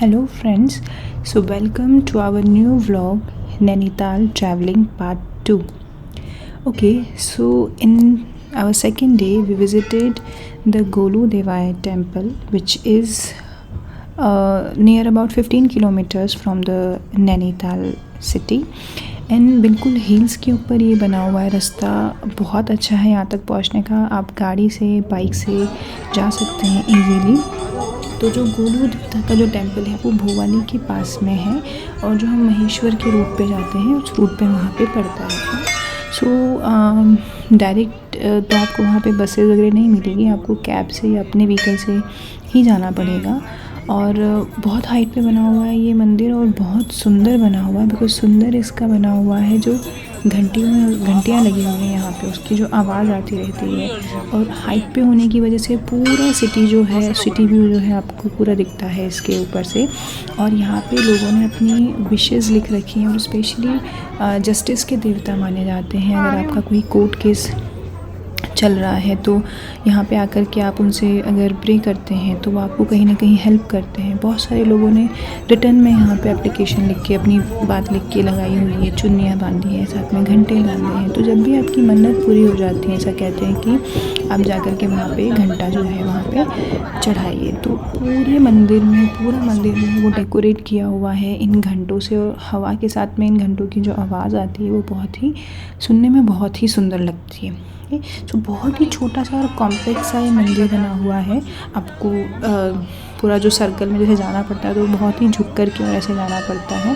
Hello friends, so welcome to our new vlog Nainital Traveling Part 2. Okay, so in our second day we visited the Golu Devaya temple, which is near about 15 kilometers from the Nainital city. And बिल्कुल hills के ऊपर ये बना हुआ है रास्ता, बहुत अच्छा है यहाँ तक पहुँचने का। आप गाड़ी से बाइक से जा सकते हैं इजीली। तो जो गोलू देवता का जो टेंपल है वो भोवाली के पास में है, और जो हम महेश्वर के रूट पे जाते हैं उस रूट पे वहाँ पे पड़ता है। सो डायरेक्ट तो आपको वहाँ पे बसेस वगैरह नहीं मिलेगी, आपको कैब से या अपने व्हीकल से ही जाना पड़ेगा। और बहुत हाइट पे बना हुआ है ये मंदिर, और बहुत सुंदर बना हुआ है। बिकॉज सुंदर इसका बना हुआ है, जो घंटियाँ लगी हुई हैं यहाँ पे, उसकी जो आवाज़ आती रहती है। और हाइट पे होने की वजह से पूरा सिटी व्यू जो है आपको पूरा दिखता है इसके ऊपर से। और यहाँ पे लोगों ने अपनी विशेज़ लिख रखी हैं, और स्पेशली जस्टिस के देवता माने जाते हैं। अगर आपका कोई कोर्ट केस चल रहा है तो यहाँ पे आकर के आप उनसे अगर प्रे करते हैं तो वो आपको कहीं ना कहीं हेल्प करते हैं। बहुत सारे लोगों ने रिटर्न में यहाँ पे एप्लीकेशन लिख के, अपनी बात लिख के लगाई हुई है, चुन्नियाँ बांधी हैं, साथ में घंटे बांधे हैं। तो जब भी आपकी मन्नत पूरी हो जाती है, ऐसा कहते हैं कि आप जा कर के वहाँ पर घंटा जो है वहाँ पर चढ़ाइए। तो पूरा मंदिर में वो डेकोरेट किया हुआ है इन घंटों से, और हवा के साथ में इन घंटों की जो आवाज़ आती है वो बहुत ही सुनने में बहुत ही सुंदर लगती है। तो बहुत ही छोटा सा और कॉम्प्लेक्स सा ये मंदिर बना हुआ है। आपको पूरा जो सर्कल में जैसे जाना पड़ता है तो बहुत ही झुक कर के और ऐसे जाना पड़ता है।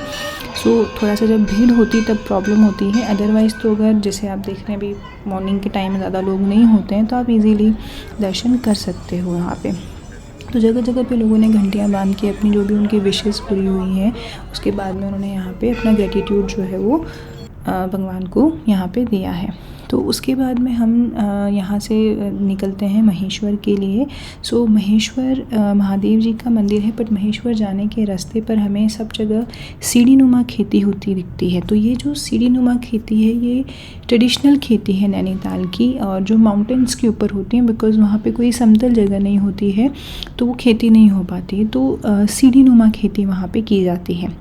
सो थोड़ा सा जब भीड़ होती तब प्रॉब्लम होती है, अदरवाइज़ तो अगर जैसे आप देख रहे हैं अभी मॉर्निंग के टाइम में ज़्यादा लोग नहीं होते हैं तो आप इजीली दर्शन कर सकते हो यहाँ पे। तो जगह जगह पे लोगों ने घंटियाँ बांध के अपनी जो भी उनकी विशेज़ पूरी हुई हैं, उसके बाद में उन्होंने यहाँ पे अपना ग्रेटिट्यूड जो है वो भगवान को यहाँ पे दिया है। तो उसके बाद में हम यहाँ से निकलते हैं महेश्वर के लिए। सो महेश्वर महादेव जी का मंदिर है, बट महेश्वर जाने के रास्ते पर हमें सब जगह सीढ़ी नुमा खेती होती दिखती है। तो ये जो सीढ़ी नुमा खेती है ये ट्रेडिशनल खेती है नैनीताल की, और जो माउंटेन्स के ऊपर होती हैं, बिकॉज़ वहाँ पे कोई समतल जगह नहीं होती है तो वो खेती नहीं हो पाती। तो सीढ़ी नुमा खेती वहाँ पे की जाती है।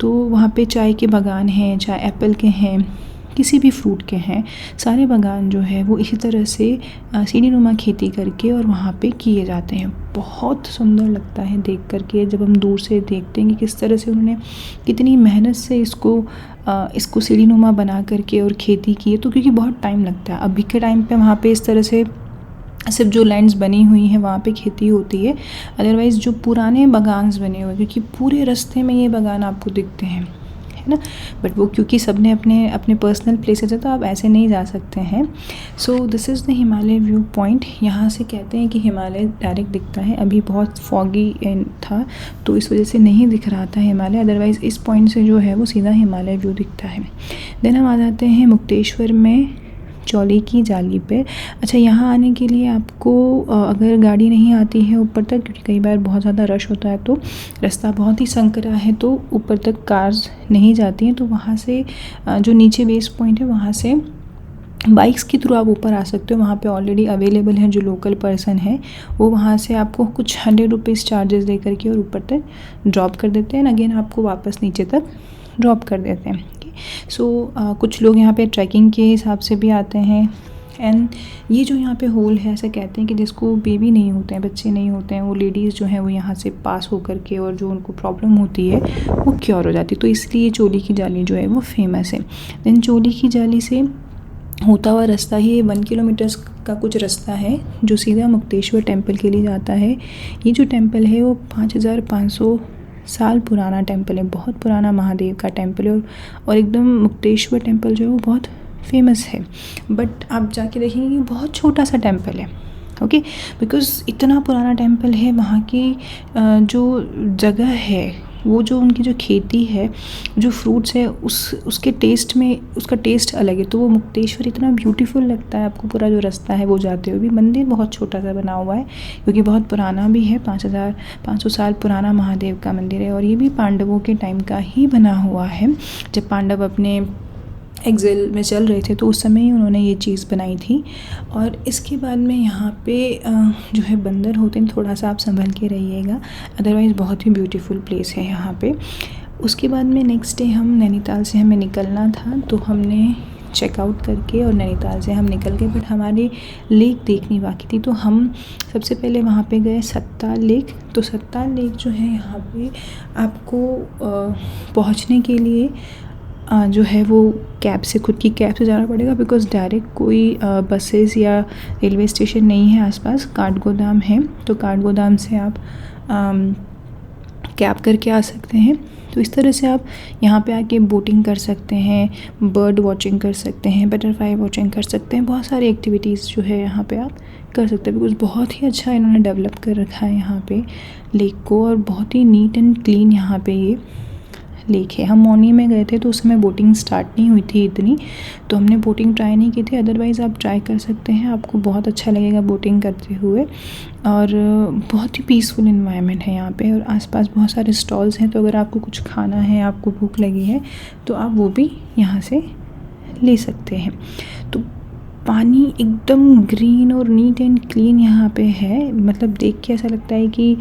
तो वहाँ पे चाय के बागान हैं, चाहे एप्पल के हैं, किसी भी फ्रूट के हैं, सारे बागान जो है वो इसी तरह से सीढ़ी नुमा खेती करके और वहाँ पे किए जाते हैं। बहुत सुंदर लगता है देख करके, जब हम दूर से देखते हैं कि किस तरह से उन्होंने कितनी मेहनत से इसको सीढ़ी नुमा बना करके और खेती की है। तो क्योंकि बहुत टाइम लगता है, अभी के टाइम पे वहाँ पे इस तरह से सिर्फ जो लैंड्स बनी हुई हैं वहाँ पे खेती होती है, अदरवाइज़ जो पुराने बागान्स बने हुए, क्योंकि पूरे रास्ते में ये बागान आपको दिखते हैं, है ना। बट वो क्योंकि सब ने अपने अपने पर्सनल प्लेसेस है तो आप ऐसे नहीं जा सकते हैं। So this is the Himalaya view point. यहाँ से कहते हैं कि हिमालय डायरेक्ट दिखता है। अभी बहुत फॉगी था तो इस वजह से नहीं दिख रहा था हिमालय, अदरवाइज़ इस पॉइंट से जो है वो सीधा हिमालय व्यू दिखता है। देन हम आ जाते हैं मुक्तेश्वर में चौली की जाली पे। अच्छा, यहाँ आने के लिए आपको अगर गाड़ी नहीं आती है ऊपर तक, क्योंकि कई बार बहुत ज़्यादा रश होता है तो रास्ता बहुत ही संकरा है तो ऊपर तक कार्स नहीं जाती हैं, तो वहाँ से जो नीचे बेस पॉइंट है वहाँ से बाइक्स के थ्रू आप ऊपर आ सकते हो। वहाँ पे ऑलरेडी अवेलेबल है, जो लोकल पर्सन है वो वहाँ से आपको कुछ 100 रुपीज़ चार्जेस दे करके और ऊपर तक ड्रॉप कर देते हैं, अगेन आपको वापस नीचे तक ड्रॉप कर देते हैं। सो कुछ लोग यहाँ पे ट्रैकिंग के हिसाब से भी आते हैं। एंड ये जो यहाँ पे होल है, ऐसा कहते हैं कि जिसको बेबी नहीं होते हैं, बच्चे नहीं होते हैं, वो लेडीज़ जो हैं वो यहाँ से पास होकर के और जो उनको प्रॉब्लम होती है वो क्योर हो जाती है। तो इसलिए चोली की जाली जो है वो फेमस है। देन चोली की जाली से होता हुआ रास्ता ही 1 किलोमीटर का कुछ रास्ता है जो सीधा मुक्तेश्वर टेम्पल के लिए जाता है। ये जो टेम्पल है वो 5500 साल पुराना टेंपल है, बहुत पुराना महादेव का टेंपल है। और एकदम मुक्तेश्वर टेंपल जो है वो बहुत फेमस है। बट आप जाके देखेंगे कि बहुत छोटा सा टेंपल है, ओके, बिकॉज़ इतना पुराना टेंपल है। वहाँ की जो जगह है, वो जो उनकी जो खेती है, जो फ्रूट्स है, उसके टेस्ट में उसका टेस्ट अलग है। तो वो मुक्तेश्वर इतना ब्यूटीफुल लगता है आपको, पूरा जो रास्ता है वो जाते हुए भी। मंदिर बहुत छोटा सा बना हुआ है क्योंकि बहुत पुराना भी है, 5500 साल पुराना महादेव का मंदिर है। और ये भी पांडवों के टाइम का ही बना हुआ है, जब पांडव अपने एक्सेल में चल रहे थे, तो उस समय ही उन्होंने ये चीज़ बनाई थी। और इसके बाद में यहाँ पे जो है बंदर होते हैं, थोड़ा सा आप संभल के रहिएगा, अदरवाइज़ बहुत ही ब्यूटीफुल प्लेस है यहाँ पे। उसके बाद में नेक्स्ट डे हम नैनीताल से हमें निकलना था, तो हमने चेकआउट करके और नैनीताल से हम निकल गए, बट हमारी लेक देखनी बाकी थी। तो हम सबसे पहले वहाँ पे गए सत्ताल लेक। तो सत्ताल लेक जो है यहाँ पे आपको पहुँचने के लिए जो है वो कैब से, खुद की कैब से जाना पड़ेगा, बिकॉज़ डायरेक्ट कोई बसेस या रेलवे स्टेशन नहीं है आसपास। काठगोदाम है, तो काठगोदाम से आप कैब करके आ सकते हैं। तो इस तरह से आप यहाँ पे आके बोटिंग कर सकते हैं, बर्ड वॉचिंग कर सकते हैं, बटरफ्लाई वॉचिंग कर सकते हैं, बहुत सारी एक्टिविटीज़ जो है यहाँ पे आप कर सकते हैं, बिकॉज़ बहुत ही अच्छा इन्होंने डेवलप कर रखा है यहाँ पे लेक को, और बहुत ही नीट एंड क्लीन यहाँ पे ये लेक है। हम मॉर्निंग में गए थे तो उस समय बोटिंग स्टार्ट नहीं हुई थी इतनी, तो हमने बोटिंग ट्राई नहीं की थी। अदरवाइज़ आप ट्राई कर सकते हैं, आपको बहुत अच्छा लगेगा बोटिंग करते हुए। और बहुत ही पीसफुल इन्वायरमेंट है यहाँ पे, और आसपास बहुत सारे स्टॉल्स हैं, तो अगर आपको कुछ खाना है, आपको भूख लगी है, तो आप वो भी यहाँ से ले सकते हैं। तो पानी एकदम ग्रीन और नीट एंड क्लीन यहाँ पे है, मतलब देख के ऐसा लगता है कि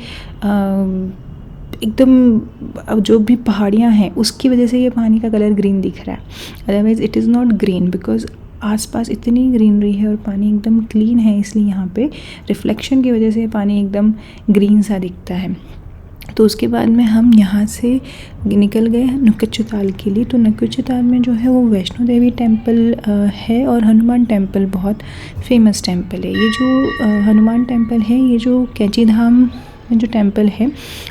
एकदम जो भी पहाड़ियाँ हैं उसकी वजह से ये पानी का कलर ग्रीन दिख रहा है, otherwise it is not green, because आसपास इतनी ग्रीनरी है और पानी एकदम क्लीन है, इसलिए यहाँ पे रिफ्लेक्शन की वजह से पानी एकदम ग्रीन सा दिखता है। तो उसके बाद में हम यहाँ से निकल गए नुक्कचताल के लिए। तो नुक्कचताल में जो है वो वैष्णो देवी टेम्पल है, और हनुमान टेम्पल बहुत फेमस टेम्पल है। ये जो हनुमान टेम्पल है, ये जो कैंची धाम में जो टेम्पल है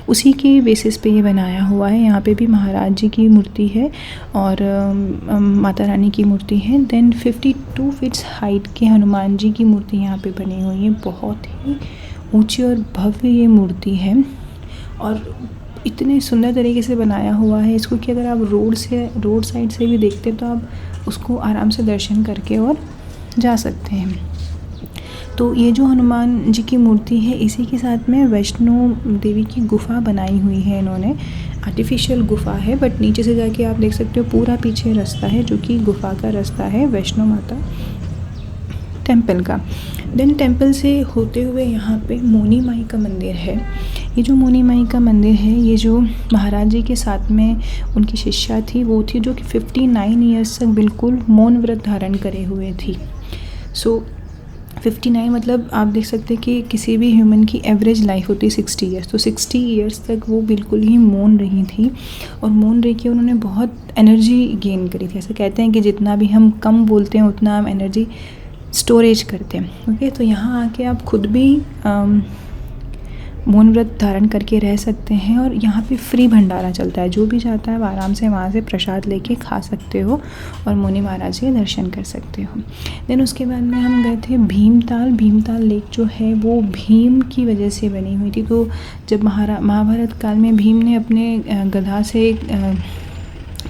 उसी के बेसिस पे ये बनाया हुआ है। यहाँ पे भी महाराज जी की मूर्ति है और माता रानी की मूर्ति है। देन 52 फीट्स हाइट के हनुमान जी की मूर्ति यहाँ पे बनी हुई है। बहुत ही ऊंची और भव्य ये मूर्ति है, और इतने सुंदर तरीके से बनाया हुआ है इसको कि अगर आप रोड साइड से भी देखते तो आप उसको आराम से दर्शन करके और जा सकते हैं। तो ये जो हनुमान जी की मूर्ति है, इसी के साथ में वैष्णो देवी की गुफ़ा बनाई हुई है इन्होंने। आर्टिफिशियल गुफ़ा है, बट नीचे से जाके आप देख सकते हो पूरा पीछे रास्ता है जो कि गुफ़ा का रास्ता है वैष्णो माता टेम्पल का। देन टेम्पल से होते हुए यहाँ पे मोनी माई का मंदिर है। ये जो मोनी माई का मंदिर है, ये जो महाराज जी के साथ में उनकी शिष्या थी, वो थी जो कि 59 ईयर्स तक बिल्कुल मौन व्रत धारण करे हुए थी। सो 59 मतलब आप देख सकते हैं कि किसी भी ह्यूमन की एवरेज लाइफ होती है 60 ईयर्स, तो 60 ईयर्स तक वो बिल्कुल ही मौन रही थी, और मौन रह के उन्होंने बहुत एनर्जी गेन करी थी। ऐसे कहते हैं कि जितना भी हम कम बोलते हैं उतना हम एनर्जी स्टोरेज करते हैं। ओके, तो यहाँ आके आप खुद भी मौन व्रत धारण करके रह सकते हैं, और यहाँ पे फ्री भंडारा चलता है। जो भी चाहता है आराम से वहाँ से प्रसाद लेके खा सकते हो और मुनि महाराज के दर्शन कर सकते हो। देन उसके बाद में हम गए थे भीमताल लेक जो है वो भीम की वजह से बनी हुई थी। तो जब महाभारत काल में भीम ने अपने गदा से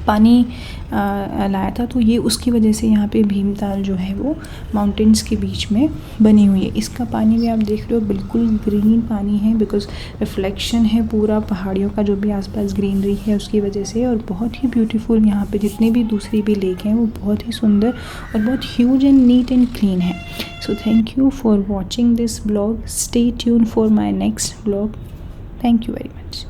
पानी लाया था, तो ये उसकी वजह से यहाँ पे भीमताल जो है वो माउंटेन्स के बीच में बनी हुई है। इसका पानी भी आप देख रहे हो बिल्कुल ग्रीन पानी है, बिकॉज रिफ्लेक्शन है पूरा पहाड़ियों का जो भी आसपास ग्रीनरी है उसकी वजह से, और बहुत ही ब्यूटीफुल यहाँ पे जितनी भी दूसरी भी लेक हैं वो बहुत ही सुंदर और बहुत huge and neat and clean है। So thank you for watching this blog. Stay tune for my next blog. Thank you very much.